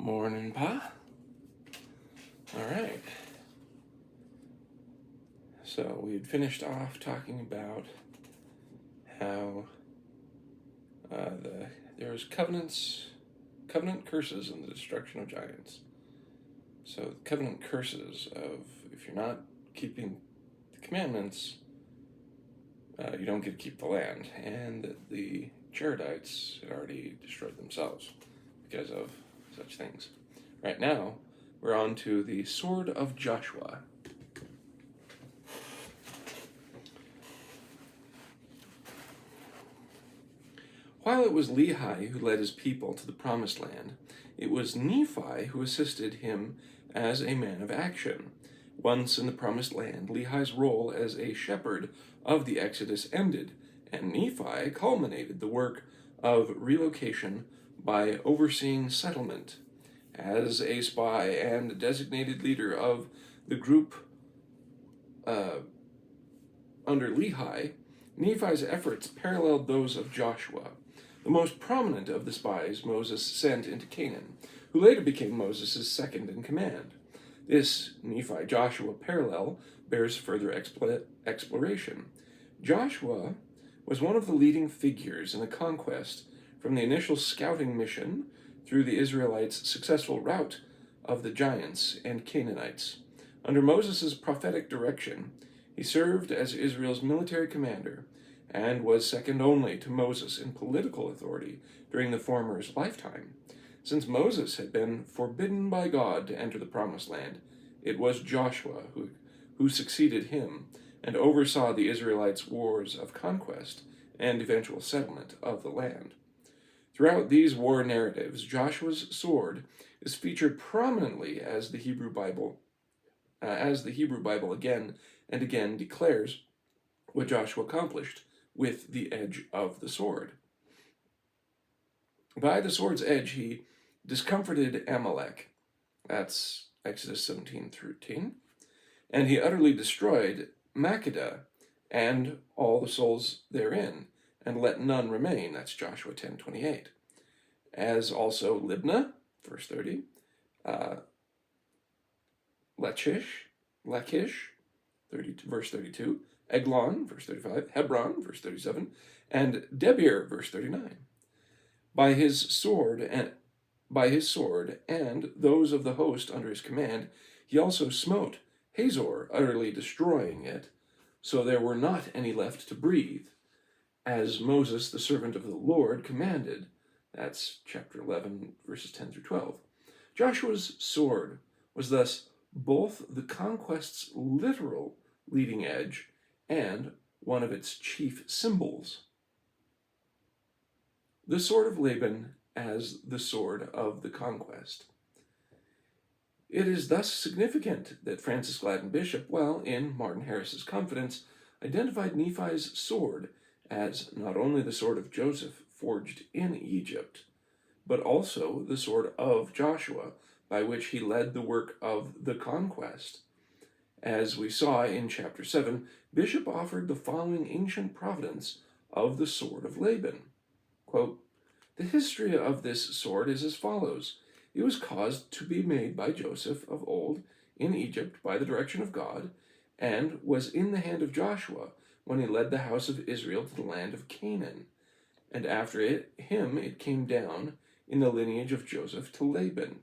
Morning, Pa. All right. So we had finished off talking about how there was covenant curses and the destruction of giants. So the covenant curses of if you're not keeping the commandments, you don't get to keep the land, and that the Jaredites had already destroyed themselves because of such things. Right now, we're on to the sword of Joshua. While it was Lehi who led his people to the promised land, it was Nephi who assisted him as a man of action. Once in the promised land, Lehi's role as a shepherd of the Exodus ended, and Nephi culminated the work of relocation by overseeing settlement. As a spy and designated leader of the group under Lehi, Nephi's efforts paralleled those of Joshua. The most prominent of the spies Moses sent into Canaan, who later became Moses' second in command. This Nephi-Joshua parallel bears further exploration. Joshua was one of the leading figures in the conquest, from the initial scouting mission through the Israelites' successful rout of the giants and Canaanites. Under Moses' prophetic direction, he served as Israel's military commander and was second only to Moses in political authority during the former's lifetime. Since Moses had been forbidden by God to enter the Promised Land, it was Joshua who succeeded him and oversaw the Israelites' wars of conquest and eventual settlement of the land. Throughout these war narratives, Joshua's sword is featured prominently as the Hebrew Bible again and again declares what Joshua accomplished with the edge of the sword. By the sword's edge, he discomforted Amalek. That's Exodus 17:13. And he utterly destroyed Makkedah and all the souls therein, and let none remain. That's Joshua 10:28. As also Libnah, verse 30, Lachish, verse 32, Eglon, verse 35, Hebron, verse 37, and Debir, verse 39. By his sword and those of the host under his command, he also smote Hazor, utterly destroying it, so there were not any left to breathe, as Moses, the servant of the Lord, commanded. That's chapter 11, verses 10 through 12. Joshua's sword was thus both the conquest's literal leading edge and one of its chief symbols. The sword of Laban as the sword of the conquest. It is thus significant that Francis Gladden Bishop, while in Martin Harris's Confidence, identified Nephi's sword as not only the sword of Joseph forged in Egypt, but also the sword of Joshua, by which he led the work of the conquest. As we saw in chapter 7, Bishop offered the following ancient providence of the sword of Laban. Quote, "The history of this sword is as follows. It was caused to be made by Joseph of old in Egypt by the direction of God, and was in the hand of Joshua when he led the house of Israel to the land of Canaan. And after him it came down in the lineage of Joseph to Laban."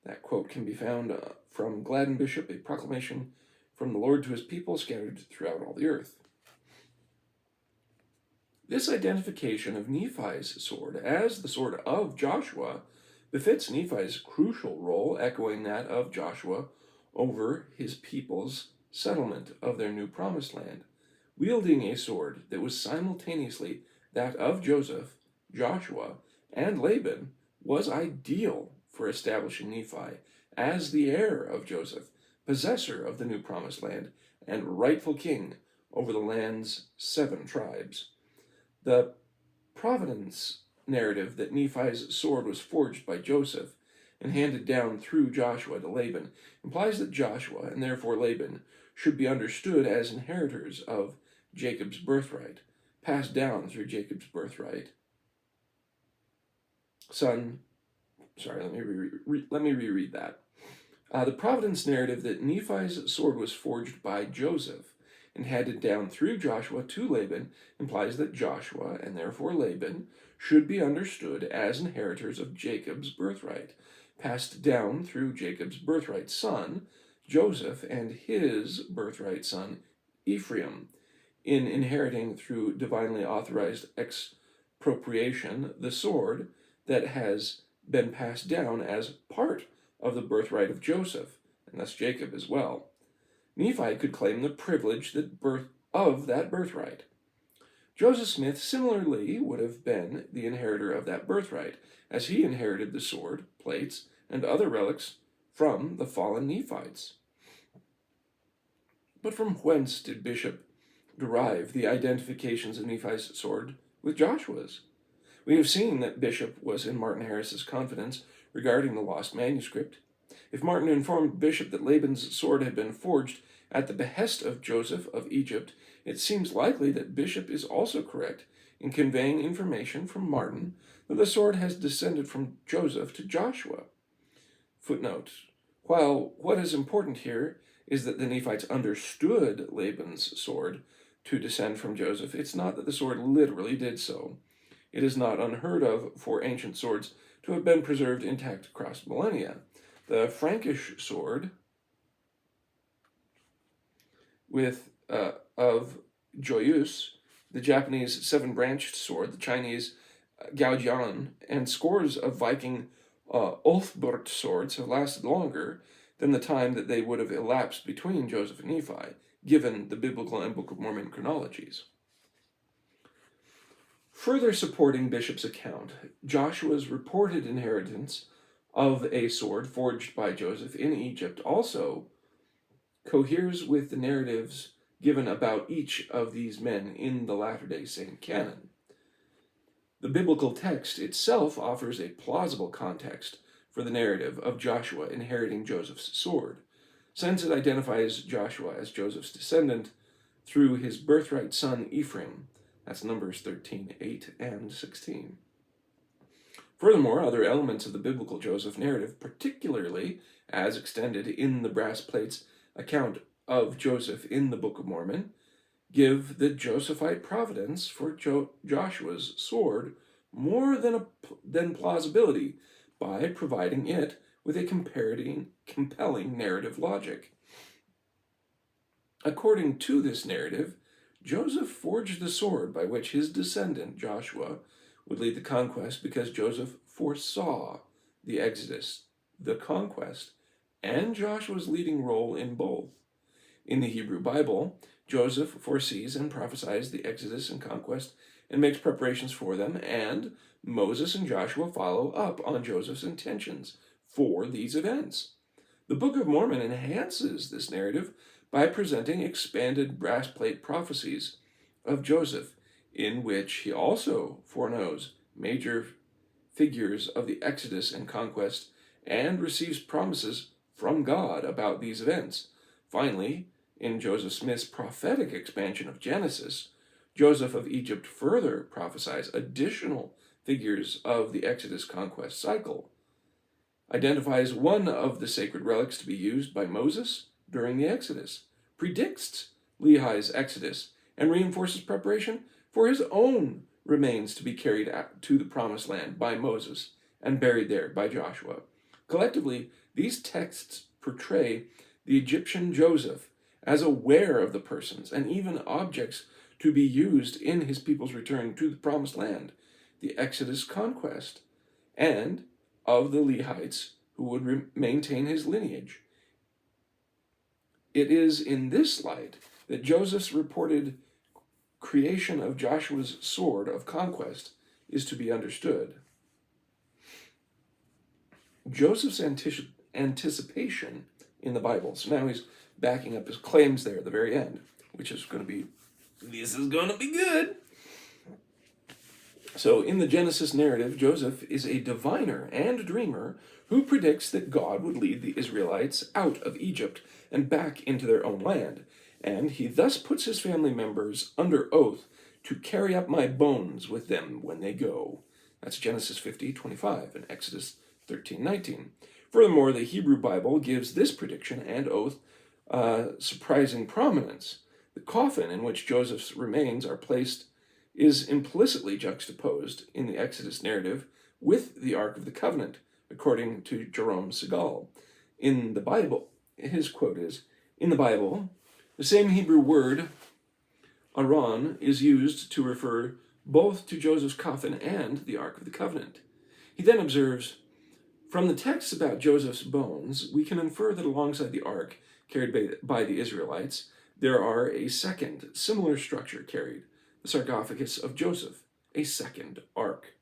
That quote can be found from Gladden Bishop, a proclamation from the Lord to his people scattered throughout all the earth. This identification of Nephi's sword as the sword of Joshua befits Nephi's crucial role, echoing that of Joshua over his people's settlement of their new promised land. Wielding a sword that was simultaneously that of Joseph, Joshua, and Laban was ideal for establishing Nephi as the heir of Joseph, possessor of the new promised land, and rightful king over the land's 7 tribes. The providence narrative that Nephi's sword was forged by Joseph and handed down through Joshua to Laban implies that Joshua, and therefore Laban, should be understood as inheritors of Jacob's birthright, passed down through Jacob's birthright, son Sorry, let me reread that. The providence narrative that Nephi's sword was forged by Joseph and handed down through Joshua to Laban implies that Joshua, and therefore Laban, should be understood as inheritors of Jacob's birthright, passed down through Jacob's birthright son, Joseph, and his birthright son, Ephraim, in inheriting through divinely authorized expropriation the sword that has been passed down as part of the birthright of Joseph, and thus Jacob as well. Nephi could claim the privilege of that birthright. Joseph Smith similarly would have been the inheritor of that birthright, as he inherited the sword, plates, and other relics from the fallen Nephites. But from whence did Bishop derive the identifications of Nephi's sword with Joshua's? We have seen that Bishop was in Martin Harris's confidence regarding the lost manuscript. If Martin informed Bishop that Laban's sword had been forged at the behest of Joseph of Egypt, it seems likely that Bishop is also correct in conveying information from Martin that the sword has descended from Joseph to Joshua. Footnote: while what is important here is that the Nephites understood Laban's sword to descend from Joseph, it's not that the sword literally did so. It is not unheard of for ancient swords to have been preserved intact across millennia. The Frankish sword of Joyus, the Japanese seven-branched sword, the Chinese Gaojian, and scores of Viking Ulfbert swords have lasted longer than the time that they would have elapsed between Joseph and Nephi, given the Biblical and Book of Mormon chronologies. Further supporting Bishop's account, Joshua's reported inheritance of a sword forged by Joseph in Egypt also coheres with the narratives given about each of these men in the Latter-day Saint canon. The biblical text itself offers a plausible context for the narrative of Joshua inheriting Joseph's sword, since it identifies Joshua as Joseph's descendant through his birthright son Ephraim. That's Numbers 13, 8, and 16. Furthermore, other elements of the biblical Joseph narrative, particularly as extended in the brass plates account of Joseph in the Book of Mormon, give the Josephite providence for Joshua's sword more than plausibility by providing it with a compelling narrative logic. According to this narrative, Joseph forged the sword by which his descendant, Joshua, would lead the conquest because Joseph foresaw the Exodus, the conquest, and Joshua's leading role in both. In the Hebrew Bible, Joseph foresees and prophesies the Exodus and conquest and makes preparations for them, and Moses and Joshua follow up on Joseph's intentions for these events. The Book of Mormon enhances this narrative by presenting expanded brass plate prophecies of Joseph, in which he also foreknows major figures of the Exodus and conquest and receives promises from God about these events. Finally, in Joseph Smith's prophetic expansion of Genesis, Joseph of Egypt further prophesies additional figures of the Exodus conquest cycle, identifies one of the sacred relics to be used by Moses during the Exodus, predicts Lehi's Exodus, and reinforces preparation for his own remains to be carried to the Promised Land by Moses and buried there by Joshua. Collectively, these texts portray the Egyptian Joseph as aware of the persons and even objects to be used in his people's return to the Promised Land, the Exodus conquest, and of the Lehites who would maintain his lineage. It is in this light that Joseph's reported creation of Joshua's sword of conquest is to be understood. Joseph's anticipation in the Bible, so now he's backing up his claims there at the very end, which is going to be, this is going to be good. So in the Genesis narrative, Joseph is a diviner and dreamer who predicts that God would lead the Israelites out of Egypt and back into their own land, and he thus puts his family members under oath to carry up my bones with them when they go. That's Genesis 50:25 and Exodus 13:19. Furthermore, the Hebrew Bible gives this prediction and oath surprising prominence. The coffin in which Joseph's remains are placed is implicitly juxtaposed in the Exodus narrative with the Ark of the Covenant, according to Jerome Segal. In the Bible, his quote is, "In the Bible, the same Hebrew word, Aron, is used to refer both to Joseph's coffin and the Ark of the Covenant." He then observes, "From the texts about Joseph's bones, we can infer that alongside the Ark carried by the Israelites, there are a second, similar structure carried, the sarcophagus of Joseph, a second Ark."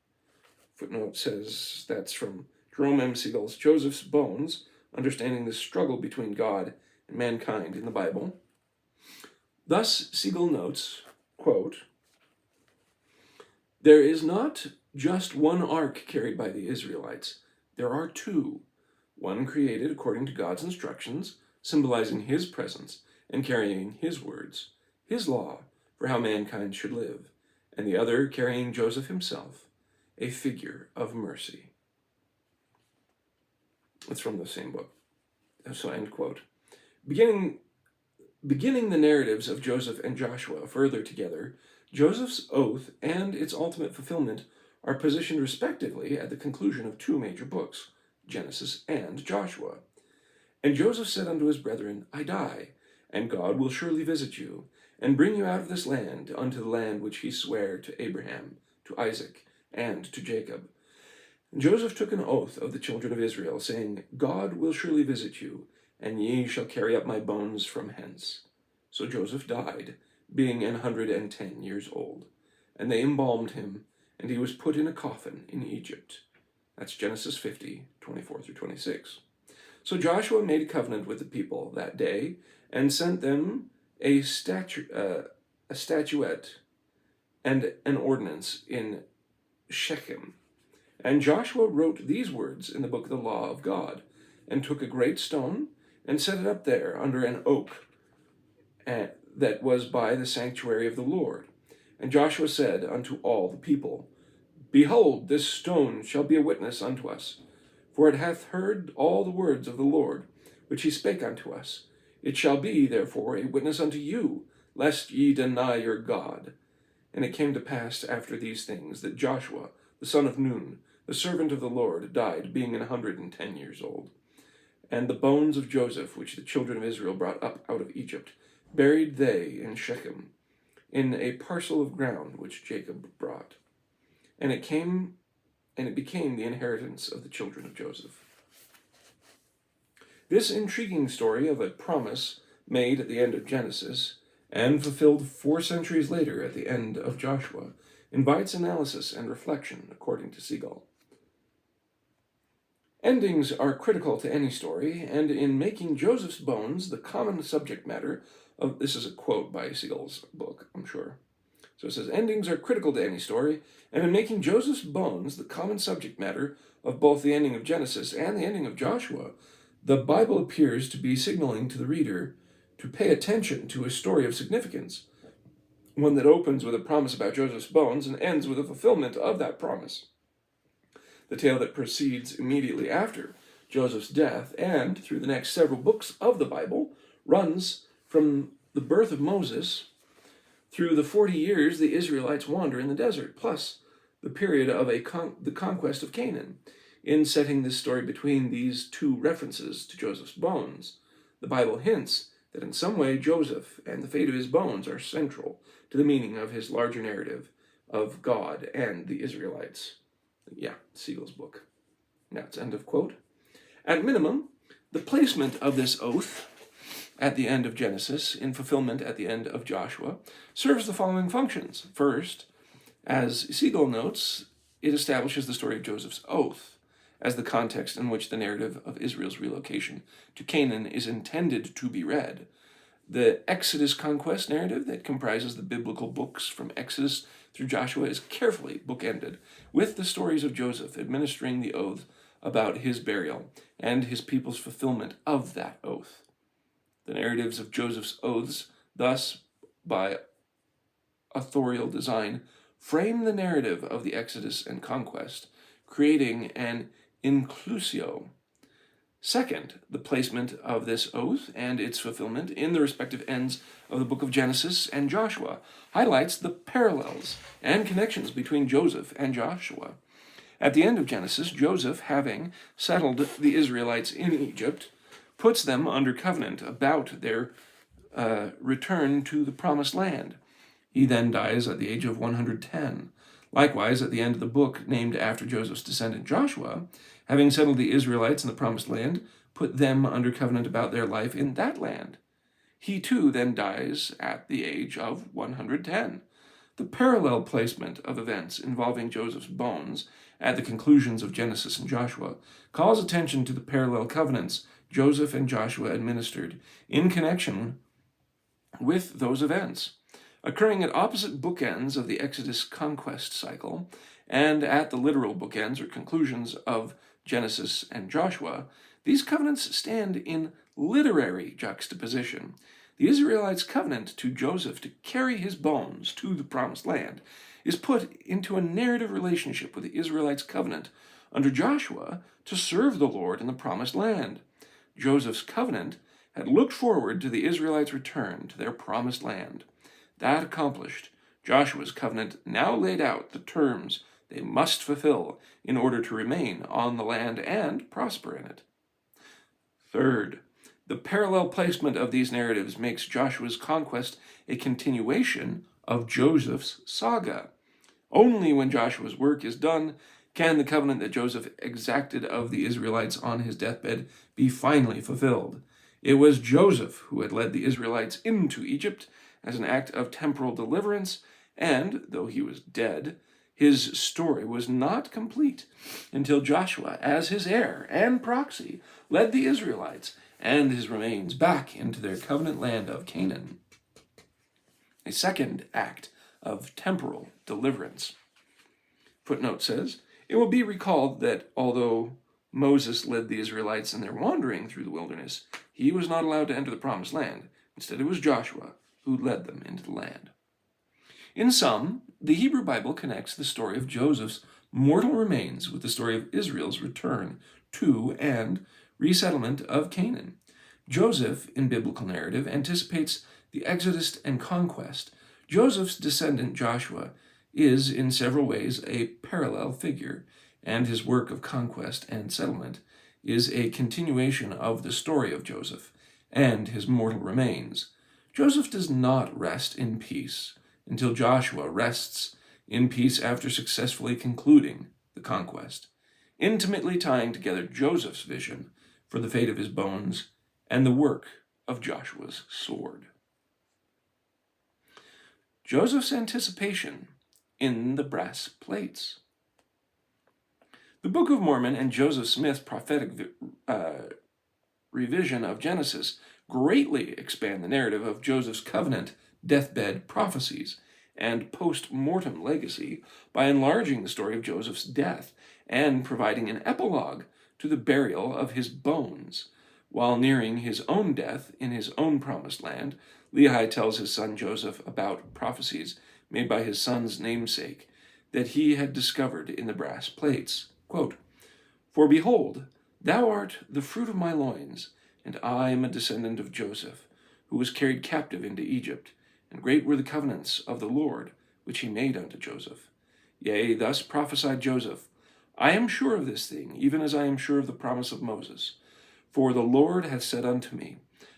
Footnote says that's from Jerome M. Segal's Joseph's Bones, Understanding the Struggle Between God and Mankind in the Bible. Thus, Segal notes, quote, "There is not just one ark carried by the Israelites. There are two, one created according to God's instructions, symbolizing his presence and carrying his words, his law for how mankind should live, and the other carrying Joseph himself, a figure of mercy." It's from the same book. So, end quote. Beginning the narratives of Joseph and Joshua further together, Joseph's oath and its ultimate fulfillment are positioned respectively at the conclusion of two major books, Genesis and Joshua. "And Joseph said unto his brethren, I die, and God will surely visit you, and bring you out of this land unto the land which he sware to Abraham, to Isaac, and to Jacob. And Joseph took an oath of the children of Israel, saying, God will surely visit you, and ye shall carry up my bones from hence. So Joseph died, being 110 years old. And they embalmed him, and he was put in a coffin in Egypt." That's Genesis 50, 24 through 26. "So Joshua made a covenant with the people that day, and sent them a statuette and an ordinance in Shechem. And Joshua wrote these words in the book of the law of God, and took a great stone, and set it up there under an oak that was by the sanctuary of the Lord. And Joshua said unto all the people, Behold, this stone shall be a witness unto us, for it hath heard all the words of the Lord, which he spake unto us. It shall be, therefore, a witness unto you, lest ye deny your God. And it came to pass after these things, that Joshua, the son of Nun, the servant of the Lord, died, being 110 years old. And the bones of Joseph, which the children of Israel brought up out of Egypt, buried they in Shechem, in a parcel of ground which Jacob brought. And it became the inheritance of the children of Joseph." This intriguing story of a promise made at the end of Genesis, and fulfilled 4 centuries later at the end of Joshua, invites analysis and reflection, according to Segal. Endings are critical to any story, and in making Joseph's bones the common subject matter of, this is a quote by Segal's book, I'm sure. So it says, endings are critical to any story, and in making Joseph's bones the common subject matter of both the ending of Genesis and the ending of Joshua, the Bible appears to be signaling to the reader to pay attention to a story of significance, one that opens with a promise about Joseph's bones and ends with a fulfillment of that promise. The tale that proceeds immediately after Joseph's death and through the next several books of the Bible runs from the birth of Moses through the 40 years the Israelites wander in the desert, plus the period of the conquest of Canaan. In setting this story between these two references to Joseph's bones, the Bible hints that in some way Joseph and the fate of his bones are central to the meaning of his larger narrative of God and the Israelites. Yeah, Segal's book. Now it's end of quote. At minimum, the placement of this oath at the end of Genesis, in fulfillment at the end of Joshua, serves the following functions. First, as Segal notes, it establishes the story of Joseph's oath as the context in which the narrative of Israel's relocation to Canaan is intended to be read. The Exodus conquest narrative that comprises the biblical books from Exodus through Joshua is carefully bookended, with the stories of Joseph administering the oath about his burial and his people's fulfillment of that oath. The narratives of Joseph's oaths, thus, by authorial design, frame the narrative of the Exodus and conquest, creating an inclusio. Second, the placement of this oath and its fulfillment in the respective ends of the book of Genesis and Joshua highlights the parallels and connections between Joseph and Joshua. At the end of Genesis, Joseph, having settled the Israelites in Egypt, puts them under covenant about their return to the promised land. He then dies at the age of 110. Likewise, at the end of the book named after Joseph's descendant Joshua, having settled the Israelites in the promised land, put them under covenant about their life in that land. He too then dies at the age of 110. The parallel placement of events involving Joseph's bones at the conclusions of Genesis and Joshua calls attention to the parallel covenants Joseph and Joshua administered in connection with those events. Occurring at opposite bookends of the Exodus conquest cycle and at the literal bookends or conclusions of Genesis and Joshua, these covenants stand in literary juxtaposition. The Israelites' covenant to Joseph to carry his bones to the promised land is put into a narrative relationship with the Israelites' covenant under Joshua to serve the Lord in the promised land. Joseph's covenant had looked forward to the Israelites' return to their promised land. That accomplished, Joshua's covenant now laid out the terms they must fulfill in order to remain on the land and prosper in it. Third, the parallel placement of these narratives makes Joshua's conquest a continuation of Joseph's saga. Only when Joshua's work is done can the covenant that Joseph exacted of the Israelites on his deathbed be finally fulfilled. It was Joseph who had led the Israelites into Egypt as an act of temporal deliverance, and, though he was dead, his story was not complete until Joshua, as his heir and proxy, led the Israelites and his remains back into their covenant land of Canaan. A second act of temporal deliverance. Footnote says, it will be recalled that although Moses led the Israelites in their wandering through the wilderness, he was not allowed to enter the promised land. Instead, it was Joshua who led them into the land. In sum, the Hebrew Bible connects the story of Joseph's mortal remains with the story of Israel's return to and resettlement of Canaan. Joseph, in biblical narrative, anticipates the Exodus and conquest. Joseph's descendant Joshua is, in several ways, a parallel figure, and his work of conquest and settlement is a continuation of the story of Joseph and his mortal remains. Joseph does not rest in peace until Joshua rests in peace after successfully concluding the conquest, intimately tying together Joseph's vision for the fate of his bones and the work of Joshua's sword. Joseph's anticipation in the brass plates. The Book of Mormon and Joseph Smith's prophetic revision of Genesis greatly expand the narrative of Joseph's covenant deathbed prophecies and post-mortem legacy by enlarging the story of Joseph's death and providing an epilogue to the burial of his bones. While nearing his own death in his own promised land, Lehi tells his son Joseph about prophecies made by his son's namesake that he had discovered in the brass plates. Quote, "For behold, thou art the fruit of my loins, and I am a descendant of Joseph, who was carried captive into Egypt, and great were the covenants of the Lord, which he made unto Joseph. Yea, thus prophesied Joseph, I am sure of this thing, even as I am sure of the promise of Moses. For the Lord hath said unto me,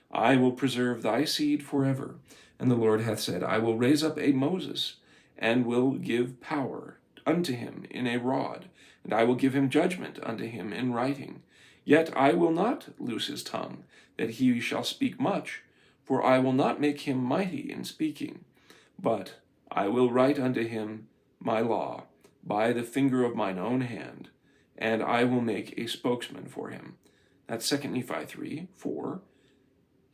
I will preserve thy seed forever. And the Lord hath said, I will raise up a Moses, and will give power unto him in a rod, and I will give him judgment unto him in writing. Yet I will not loose his tongue, that he shall speak much, for I will not make him mighty in speaking. But I will write unto him my law by the finger of mine own hand, and I will make a spokesman for him." That's 2 Nephi 3, 4,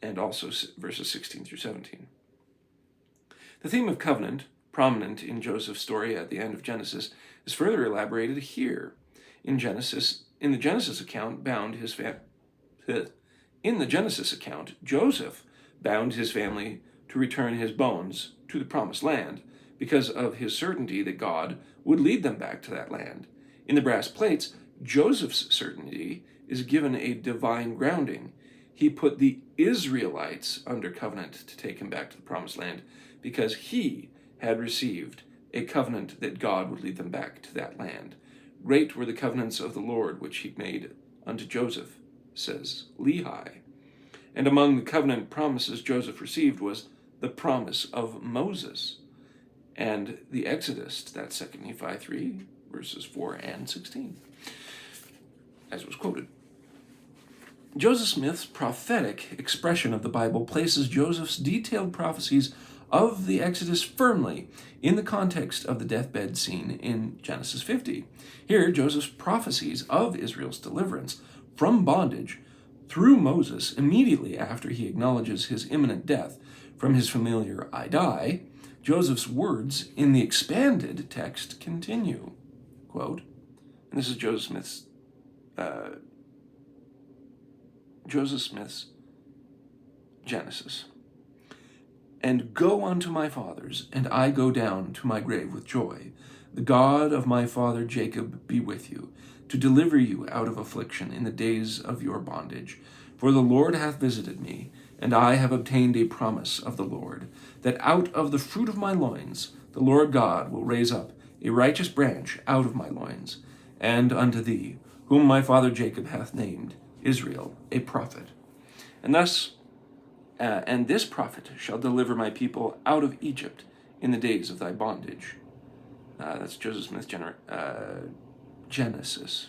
and also verses 16 through 17. The theme of covenant, prominent in Joseph's story at the end of Genesis, is further elaborated here. In the Genesis account, Joseph bound his family to return his bones to the promised land because of his certainty that God would lead them back to that land. In the brass plates, Joseph's certainty is given a divine grounding. He put the Israelites under covenant to take him back to the promised land because he had received a covenant that God would lead them back to that land. Great were the covenants of the Lord which he made unto Joseph, says Lehi. And among the covenant promises Joseph received was the promise of Moses and the Exodus. That's 2 Nephi 3, verses 4 and 16, as was quoted. Joseph Smith's prophetic expression of the Bible places Joseph's detailed prophecies of the Exodus firmly in the context of the deathbed scene in Genesis 50. Here, Joseph's prophecies of Israel's deliverance from bondage through Moses immediately after he acknowledges his imminent death from his familiar I die, Joseph's words in the expanded text continue. Quote, and this is Joseph Smith's Genesis. And go unto my fathers, and I go down to my grave with joy. The God of my father Jacob be with you, to deliver you out of affliction in the days of your bondage. For the Lord hath visited me, and I have obtained a promise of the Lord, that out of the fruit of my loins the Lord God will raise up a righteous branch out of my loins, and unto thee, whom my father Jacob hath named Israel, a prophet. And thus, and this prophet shall deliver my people out of Egypt in the days of thy bondage. That's Joseph Smith's Genesis,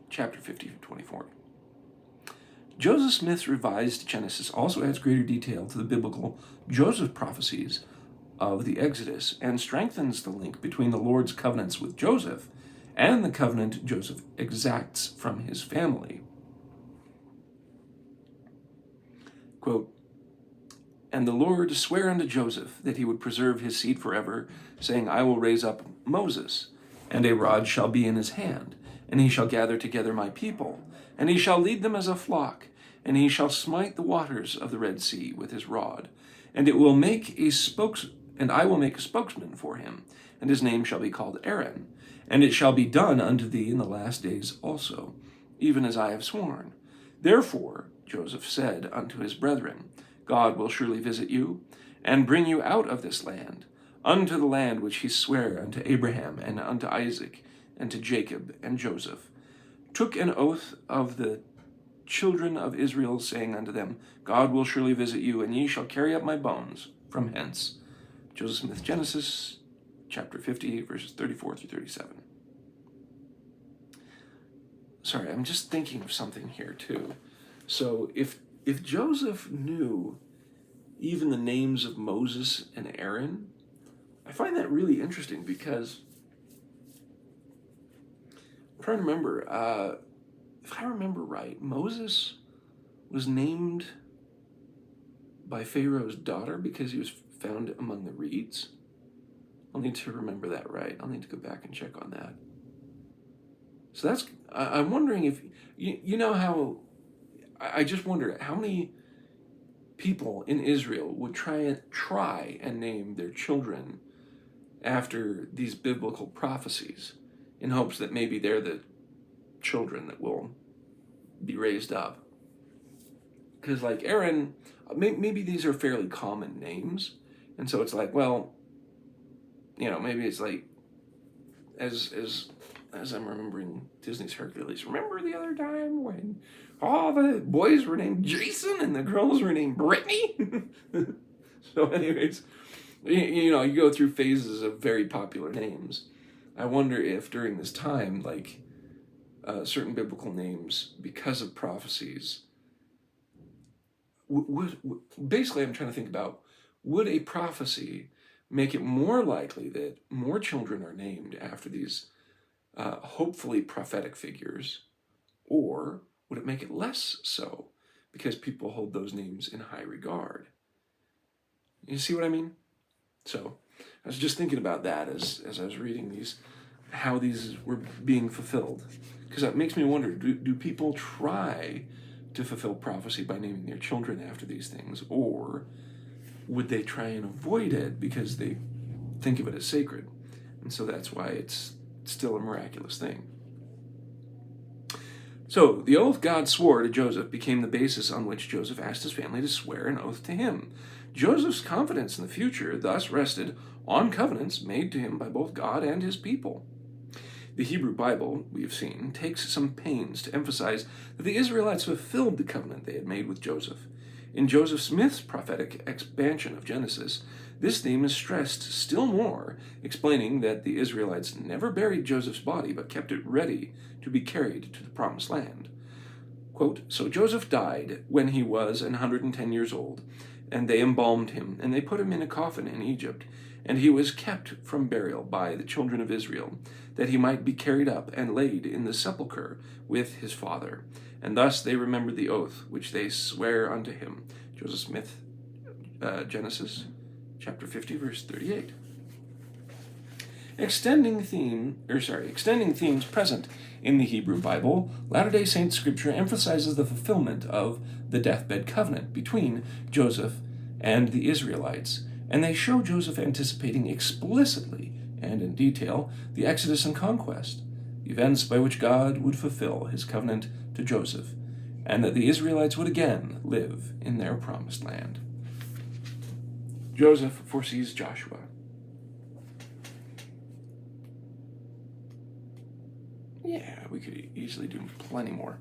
chapter 50-24. Joseph Smith's revised Genesis also adds greater detail to the biblical Joseph prophecies of the Exodus and strengthens the link between the Lord's covenants with Joseph and the covenant Joseph exacts from his family. Quote, and the Lord sware unto Joseph that he would preserve his seed forever, saying, I will raise up Moses, and a rod shall be in his hand, and he shall gather together my people, and he shall lead them as a flock, and he shall smite the waters of the Red Sea with his rod, and I will make a spokesman for him, and his name shall be called Aaron, and it shall be done unto thee in the last days also, even as I have sworn. Therefore Joseph said unto his brethren, God will surely visit you, and bring you out of this land, unto the land which he sware unto Abraham, and unto Isaac, and to Jacob, and Joseph took an oath of the children of Israel, saying unto them, God will surely visit you, and ye shall carry up my bones from hence. Joseph Smith Genesis, chapter 50, verses 34-37. Sorry, I'm just thinking of something here too. So if Joseph knew even the names of Moses and Aaron, I find that really interesting because I'm trying to remember, if I remember right, Moses was named by Pharaoh's daughter because he was found among the reeds. I'll need to remember that right. I'll need to go back and check on that. So that's, I'm wondering if, you know how, I just wonder how many people in Israel would try and name their children after these biblical prophecies in hopes that maybe they're the children that will be raised up. Because like Aaron, maybe these are fairly common names, and so it's like, well, you know, maybe it's like, as I'm remembering Disney's Hercules, remember the other time when all the boys were named Jason and the girls were named Brittany? So anyways, you know, you go through phases of very popular names. I wonder if during this time, like, certain biblical names, because of prophecies, basically I'm trying to think about, would a prophecy make it more likely that more children are named after these hopefully prophetic figures, or would it make it less so because people hold those names in high regard? You see what I mean? So I was just thinking about that as I was reading these, how these were being fulfilled, because that makes me wonder, do people try to fulfill prophecy by naming their children after these things, or would they try and avoid it because they think of it as sacred, and so that's why it's still a miraculous thing? So, the oath God swore to Joseph became the basis on which Joseph asked his family to swear an oath to him. Joseph's confidence in the future thus rested on covenants made to him by both God and his people. The Hebrew Bible, we have seen, takes some pains to emphasize that the Israelites fulfilled the covenant they had made with Joseph. In Joseph Smith's prophetic expansion of Genesis, this theme is stressed still more, explaining that the Israelites never buried Joseph's body but kept it ready to be carried to the promised land. Quote, "So Joseph died when he was 110 years old, and they embalmed him, and they put him in a coffin in Egypt, and he was kept from burial by the children of Israel, that he might be carried up and laid in the sepulchre with his father. And thus they remembered the oath which they swear unto him." Joseph Smith, Genesis chapter 50, verse 38. Extending themes present in the Hebrew Bible, Latter-day Saint scripture emphasizes the fulfillment of the deathbed covenant between Joseph and the Israelites, and they show Joseph anticipating explicitly and in detail the Exodus and conquest, the events by which God would fulfill his covenant to Joseph, and that the Israelites would again live in their promised land. Joseph foresees Joshua. Yeah, we could easily do plenty more.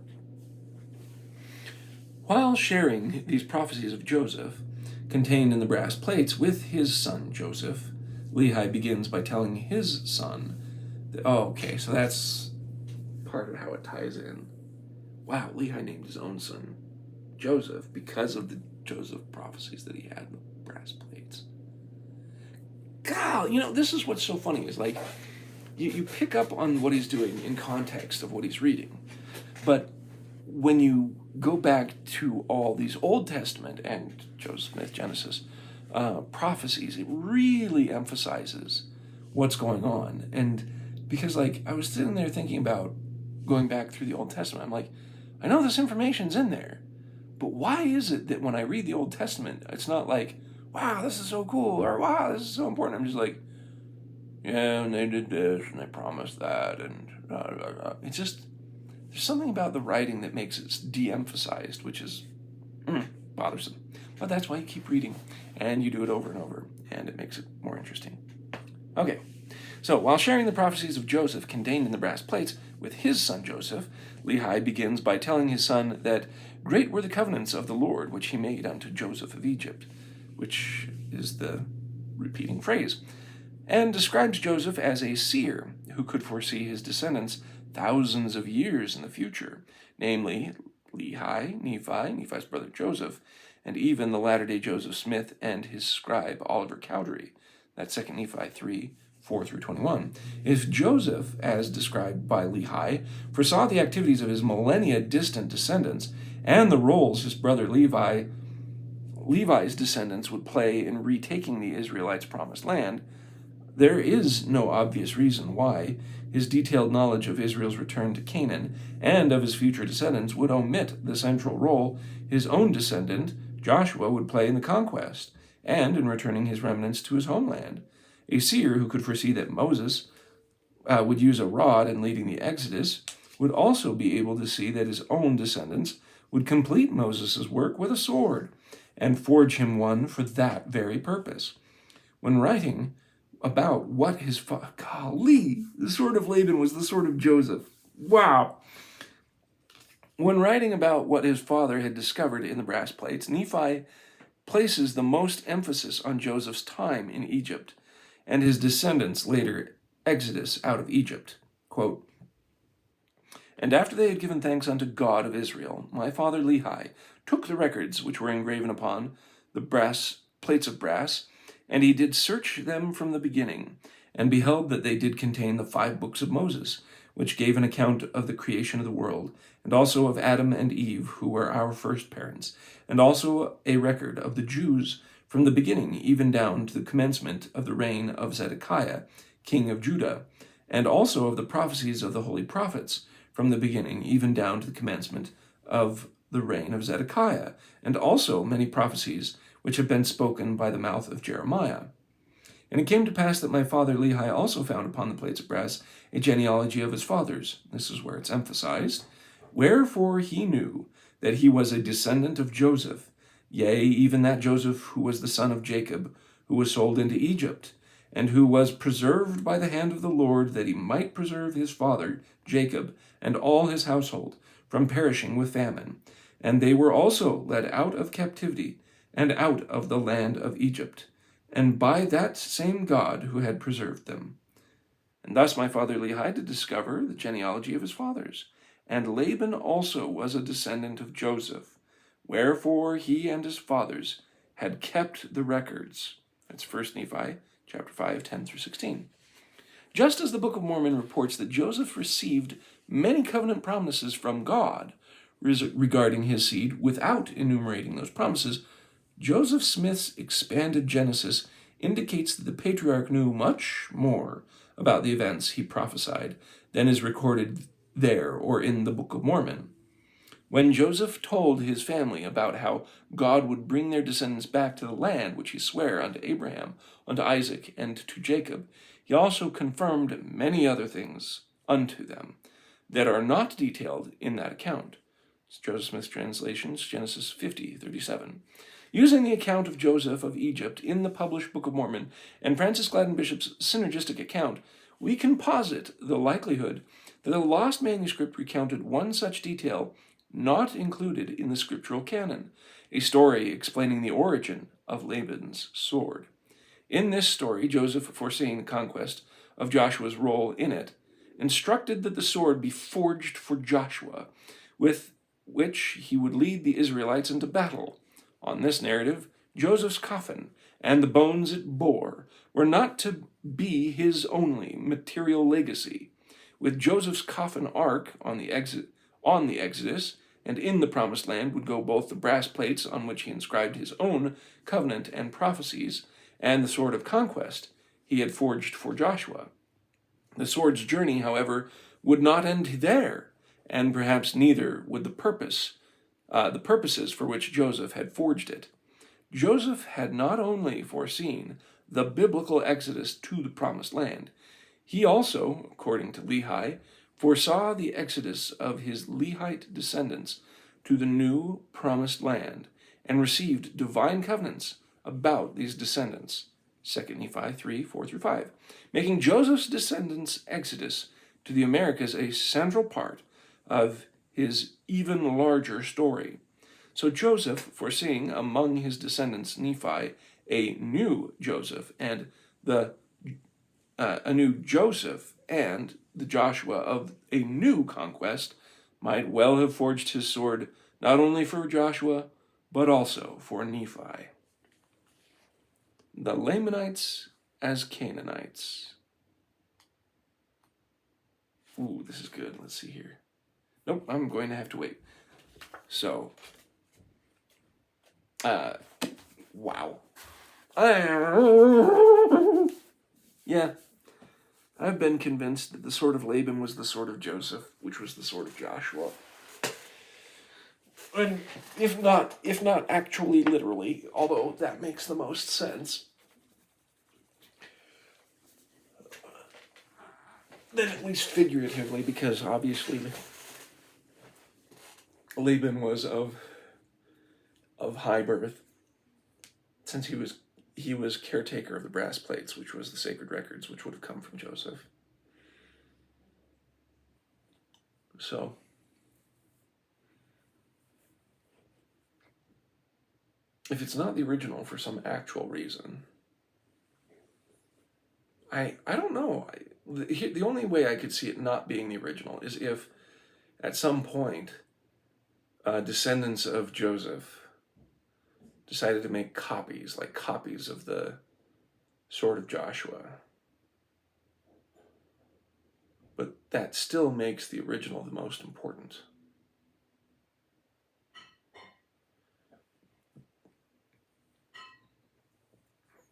While sharing these prophecies of Joseph, contained in the brass plates, with his son Joseph, Lehi begins by telling his son okay, so that's part of how it ties in. Wow, Lehi named his own son Joseph because of the Joseph prophecies that he had in the brass plates. God, this is what's so funny, is like, you pick up on what he's doing in context of what he's reading, but when you go back to all these Old Testament and Joseph Smith, Genesis, prophecies, it really emphasizes what's going on. And because, I was sitting there thinking about going back through the Old Testament, I'm like, I know this information's in there, but why is it that when I read the Old Testament, it's not like, wow, this is so cool, or wow, this is so important. I'm just like, yeah, and they did this, and they promised that, and it's just, there's something about the writing that makes it de-emphasized, which is bothersome. But that's why you keep reading, and you do it over and over, and it makes it more interesting. Okay, so while sharing the prophecies of Joseph contained in the brass plates with his son Joseph, Lehi begins by telling his son that great were the covenants of the Lord which he made unto Joseph of Egypt, which is the repeating phrase, and describes Joseph as a seer who could foresee his descendants thousands of years in the future, namely Lehi, Nephi's brother Joseph, and even the latter-day Joseph Smith and his scribe Oliver Cowdery. That's 2 Nephi 3, 4 through 21. If Joseph, as described by Lehi, foresaw the activities of his millennia-distant descendants and the roles his brother Levi's descendants would play in retaking the Israelites' promised land, there is no obvious reason why his detailed knowledge of Israel's return to Canaan and of his future descendants would omit the central role his own descendant, Joshua, would play in the conquest and in returning his remnants to his homeland. A seer who could foresee that Moses would use a rod in leading the Exodus would also be able to see that his own descendants would complete Moses' work with a sword and forge him one for that very purpose. When writing about what his the sword of Laban was the sword of Joseph. Wow. When writing about what his father had discovered in the brass plates, Nephi places the most emphasis on Joseph's time in Egypt and his descendants' later exodus out of Egypt. Quote, "And after they had given thanks unto God of Israel, my father Lehi took the records which were engraven upon the plates of brass, and he did search them from the beginning, and beheld that they did contain the 5 books of Moses, which gave an account of the creation of the world, and also of Adam and Eve, who were our first parents, and also a record of the Jews from the beginning, even down to the commencement of the reign of Zedekiah, king of Judah, and also of the prophecies of the holy prophets, from the beginning, even down to the commencement of the reign of Zedekiah, and also many prophecies which have been spoken by the mouth of Jeremiah. And it came to pass that my father Lehi also found upon the plates of brass a genealogy of his fathers." This is where it's emphasized. Wherefore he knew that he was a descendant of Joseph, yea, even that Joseph who was the son of Jacob, who was sold into Egypt, and who was preserved by the hand of the Lord, that he might preserve his father Jacob and all his household from perishing with famine. And they were also led out of captivity and out of the land of Egypt, and by that same God who had preserved them. And thus my father Lehi did discover the genealogy of his fathers. And Laban also was a descendant of Joseph, wherefore he and his fathers had kept the records. That's 1 Nephi chapter 5, 10 through 16. Just as the Book of Mormon reports that Joseph received many covenant promises from God regarding his seed without enumerating those promises, Joseph Smith's expanded Genesis indicates that the patriarch knew much more about the events he prophesied than is recorded there or in the Book of Mormon. When Joseph told his family about how God would bring their descendants back to the land which he sware unto Abraham, unto Isaac, and to Jacob, he also confirmed many other things unto them that are not detailed in that account. It's Joseph Smith's translations, Genesis 50:37. Using the account of Joseph of Egypt in the published Book of Mormon and Francis Gladden Bishop's synergistic account, we can posit the likelihood that the lost manuscript recounted one such detail not included in the scriptural canon, a story explaining the origin of Laban's sword. In this story, Joseph, foreseeing the conquest of Joshua's role in it, instructed that the sword be forged for Joshua, with which he would lead the Israelites into battle. On this narrative, Joseph's coffin and the bones it bore were not to be his only material legacy. With Joseph's coffin ark on the Exodus, and in the Promised Land would go both the brass plates on which he inscribed his own covenant and prophecies, and the sword of conquest he had forged for Joshua. The sword's journey, however, would not end there, and perhaps neither would the purposes for which Joseph had forged it. Joseph had not only foreseen the biblical exodus to the Promised Land, he also, according to Lehi, foresaw the exodus of his Lehite descendants to the new Promised Land, and received divine covenants about these descendants, 2 Nephi 3, 4 through 5, making Joseph's descendants' exodus to the Americas a central part of his even larger story. So Joseph, foreseeing among his descendants Nephi a new Joseph and the Joshua of a new conquest, might well have forged his sword not only for Joshua, but also for Nephi. The Lamanites as Canaanites. Ooh, this is good. Let's see here. Nope, I'm going to have to wait. So, wow. Yeah, I've been convinced that the sword of Laban was the sword of Joseph, which was the sword of Joshua. And if not actually literally, although that makes the most sense, then at least figuratively, because obviously Laban was of high birth, since he was caretaker of the brass plates, which was the sacred records, which would have come from Joseph. So, if it's not the original for some actual reason, I don't know. The only way I could see it not being the original is if, at some point, descendants of Joseph decided to make copies of the sword of Joshua. But that still makes the original the most important.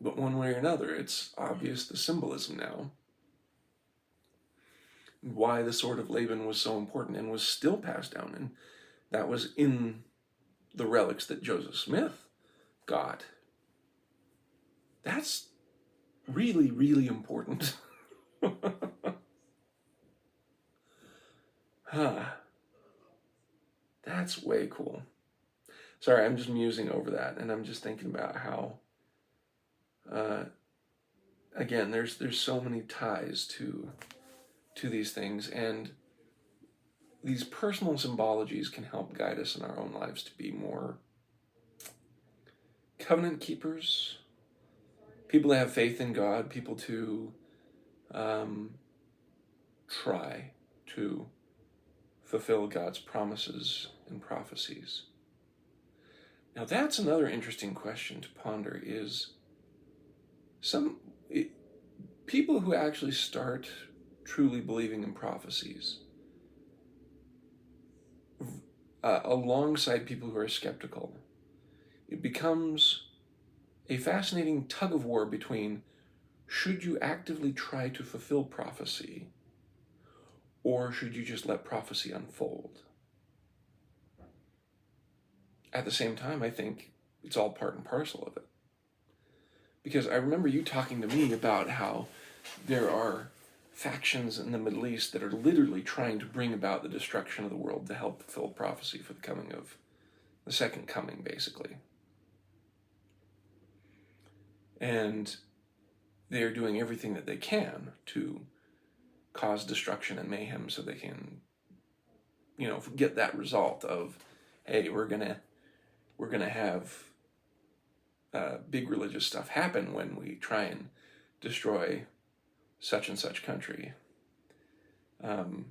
But one way or another, it's obvious the symbolism now. Why the sword of Laban was so important and was still passed down. And that was in the relics that Joseph Smith got. That's really, really important. That's way cool. Sorry, I'm just musing over that, and I'm just thinking about how, again, there's so many ties to these things, and these personal symbologies can help guide us in our own lives to be more covenant keepers, people that have faith in God, people to try to fulfill God's promises and prophecies. Now that's another interesting question to ponder, is people who actually start truly believing in prophecies alongside people who are skeptical. It becomes a fascinating tug of war between, should you actively try to fulfill prophecy, or should you just let prophecy unfold? At the same time, I think it's all part and parcel of it. Because I remember you talking to me about how there are factions in the Middle East that are literally trying to bring about the destruction of the world to help fulfill prophecy for the coming of the second coming, basically. And they're doing everything that they can to cause destruction and mayhem so they can, get that result of, hey, we're gonna have big religious stuff happen when we try and destroy such and such country in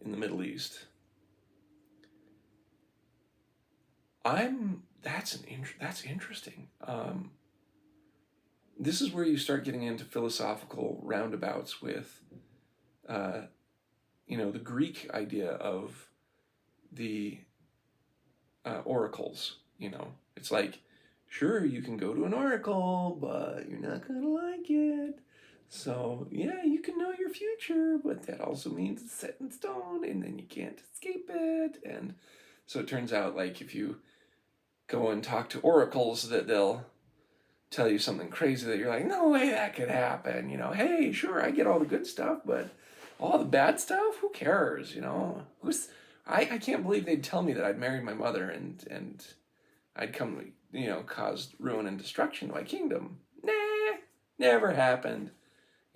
the Middle East. That's interesting. This is where you start getting into philosophical roundabouts with, the Greek idea of the oracles. It's like, sure, you can go to an oracle, but you're not going to like it. So, yeah, you can know your future, but that also means it's set in stone, and then you can't escape it. And so it turns out, like, if you go and talk to oracles, that they'll tell you something crazy that you're like, no way that could happen. Hey, sure, I get all the good stuff, but all the bad stuff, who cares? I can't believe they'd tell me that I'd married my mother and I'd come, cause ruin and destruction to my kingdom. Nah, never happened.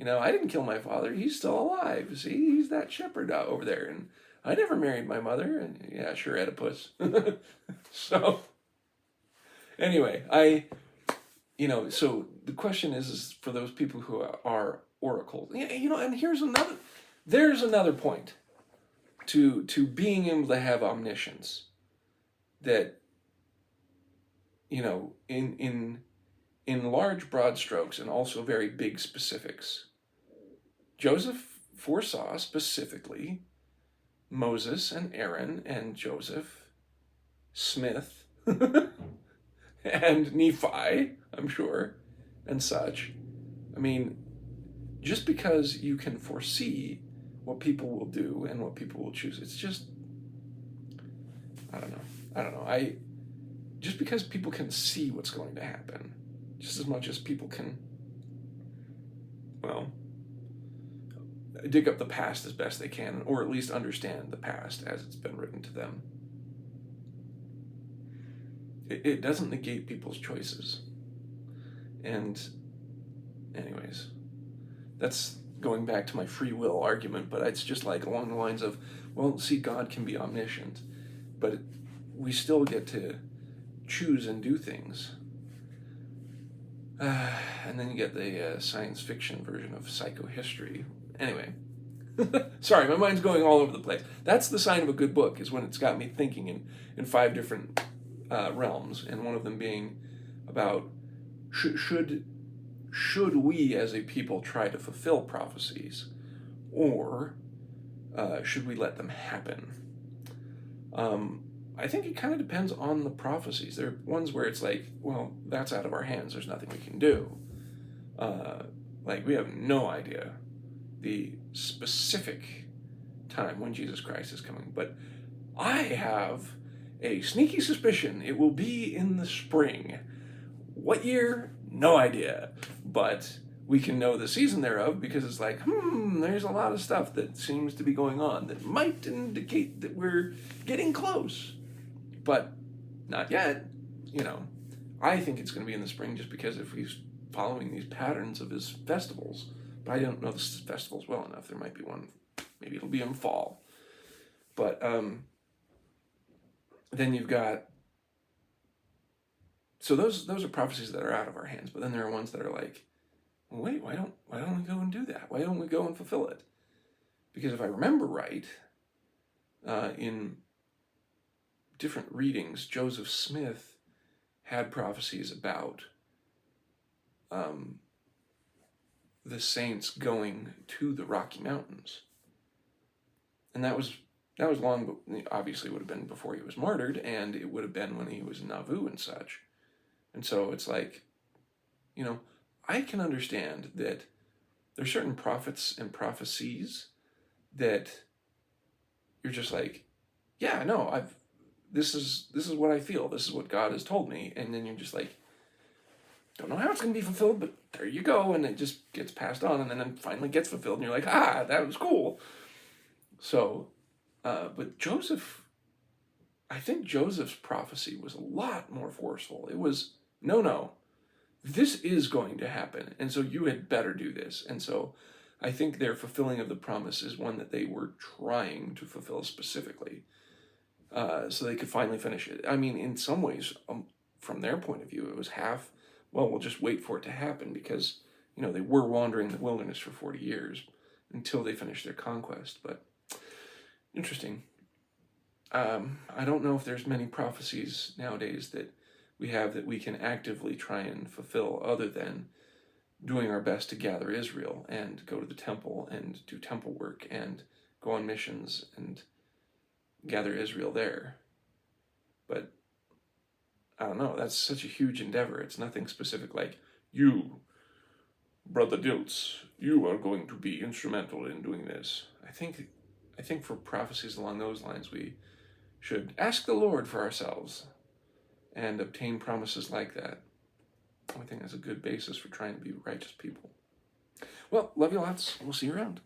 I didn't kill my father. He's still alive. See, he's that shepherd out over there. And I never married my mother. And yeah, sure, Oedipus. So, anyway, so the question is for those people who are oracles. And there's another point to being able to have omniscience that, in large broad strokes and also very big specifics. Joseph foresaw specifically Moses and Aaron and Joseph Smith and Nephi, I'm sure, and such. I mean, just because you can foresee what people will do and what people will choose, it's just, I don't know. Just because people can see what's going to happen, just as much as people can, dig up the past as best they can, or at least understand the past as it's been written to them. It doesn't negate people's choices. And anyways, that's going back to my free will argument, but it's just like along the lines of, well, see, God can be omniscient, but we still get to choose and do things. And then you get the science fiction version of psychohistory. Anyway, sorry, my mind's going all over the place. That's the sign of a good book, is when it's got me thinking in 5 different realms, and one of them being about should we as a people try to fulfill prophecies, or should we let them happen? I think it kind of depends on the prophecies. There are ones where it's like, well, that's out of our hands. There's nothing we can do. We have no idea the specific time when Jesus Christ is coming. But I have a sneaky suspicion it will be in the spring. What year? No idea. But we can know the season thereof because it's like, there's a lot of stuff that seems to be going on that might indicate that we're getting close. but not yet. You know, I think it's going to be in the spring just because if he's following these patterns of his festivals. But I don't know the festivals well enough. There might be one, maybe it'll be in fall. But then you've got, so those are prophecies that are out of our hands. But then there are ones that are like, well, wait, why don't we go and do that? Why don't we go and fulfill it? Because if I remember right, in different readings, Joseph Smith had prophecies about the saints going to the Rocky Mountains, and that was long. Obviously, it would have been before he was martyred, and it would have been when he was in Nauvoo and such. And so it's like, you know, I can understand that there's certain prophets and prophecies that you're just like, yeah, no, this is what I feel. This is what God has told me. And then you're just like, don't know how it's going to be fulfilled, but there you go. And it just gets passed on, and then it finally gets fulfilled. And you're like, that was cool. So, but Joseph, I think Joseph's prophecy was a lot more forceful. It was, no, this is going to happen. And so you had better do this. And so I think their fulfilling of the promise is one that they were trying to fulfill specifically, so they could finally finish it. I mean, in some ways, from their point of view, it was half, well, we'll just wait for it to happen because, you know, they were wandering the wilderness for 40 years until they finished their conquest. But interesting. I don't know if there's many prophecies nowadays that we have that we can actively try and fulfill other than doing our best to gather Israel and go to the temple and do temple work and go on missions and gather Israel there. But I don't know, that's such a huge endeavor. It's nothing specific like, you, Brother Dilts, you are going to be instrumental in doing this. I think for prophecies along those lines, we should ask the Lord for ourselves and obtain promises like that. I think that's a good basis for trying to be righteous people. Well, love you lots. We'll see you around.